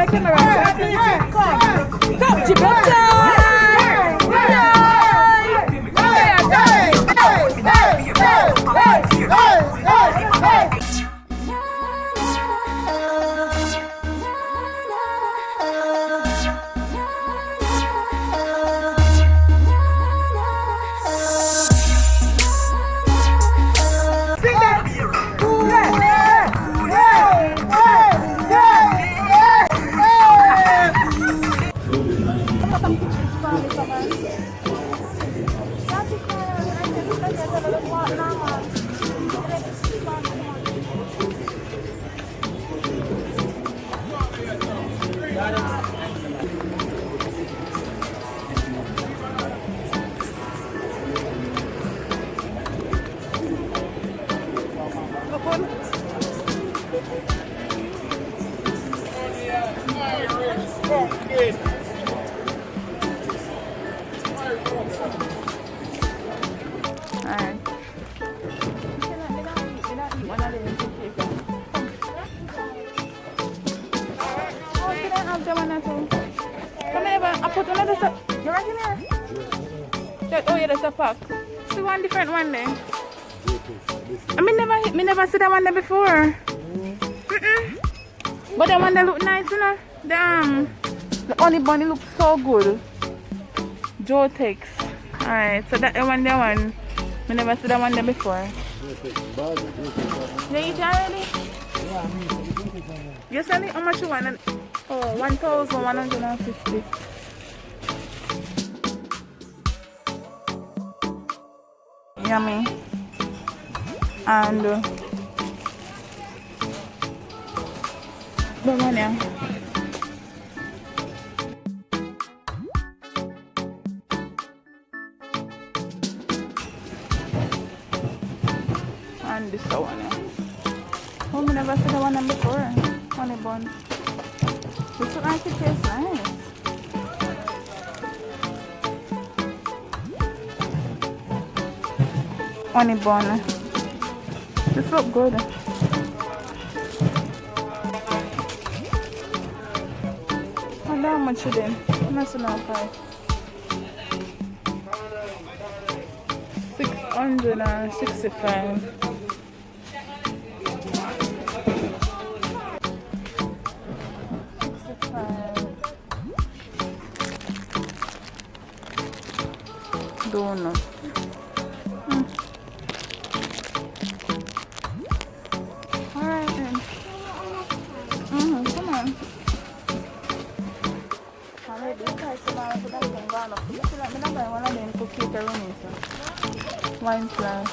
my camera. Come, Gibraltar. Oh yeah, that's a pack. See one different one there. Me never see that one there before. But that one that look nice, you know. The honey bunny looks so good. Joe takes. Alright, so that one there one. Me never see that one there before. You eat already? You sell it? How much you want? Oh, 1,150. Yummy. And banana. And this one. Oh, I never seen the one before. Honey bun. This look like it tastes nice. Honey bun. This look good. I wonder how much it is. I'm not sure how price. 665. Donut. Alright then. Come on. Alright, this guy said I put that thing gone up. You feel like I'm not one of them cookies that run in. Wine fly.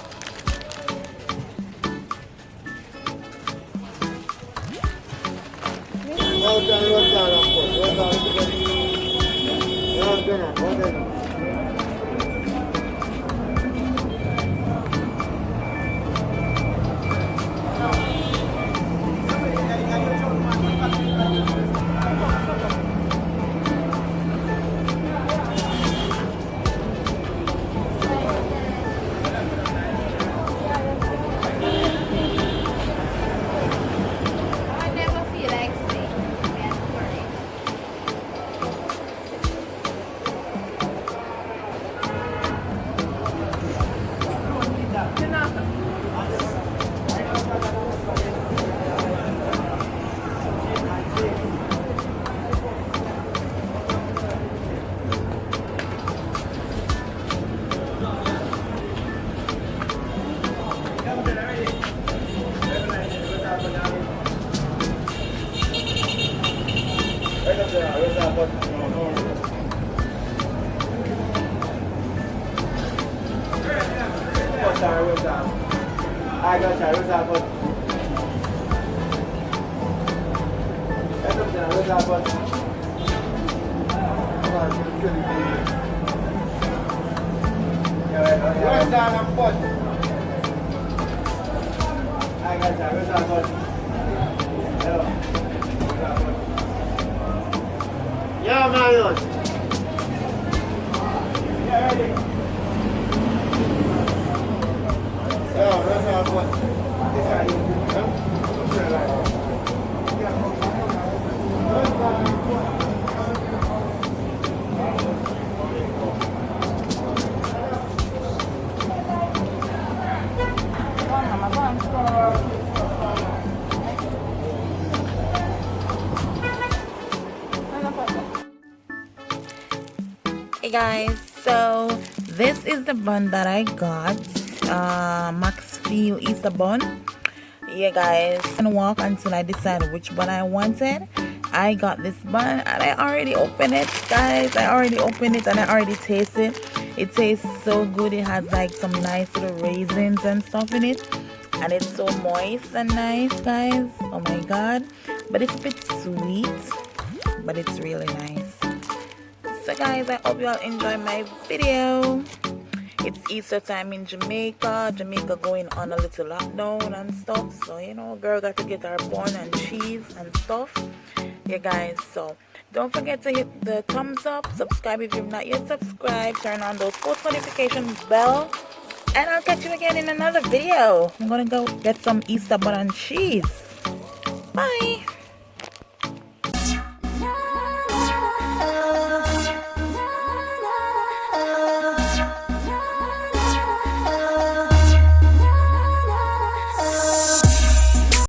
I got where's that button? Where's that button? Where's that button? I got where's that button? Hello. Where's that button? Yeah, Marion. Yeah, ready. Yeah, where's that button? This side. Huh? guys, so this is the bun that I got, Max Feel Easter Bun. Yeah guys, I'm gonna walk until I decide which bun I wanted. I got this bun and I already opened it, guys. I already opened it and I already tasted it. It tastes so good. It has like some nice little raisins and stuff in it, and it's so moist and nice, guys. Oh my god, but it's a bit sweet, but it's really nice. So guys, I hope you all enjoy my video. It's Easter time in Jamaica. Jamaica going on a little lockdown and stuff, so you know, girl got to get her bun and cheese and stuff. Yeah guys, so don't forget to hit the thumbs up, subscribe if you've not yet subscribed, turn on those post notification bell, and I'll catch you again in another video. I'm gonna go get some Easter bun and cheese. Bye.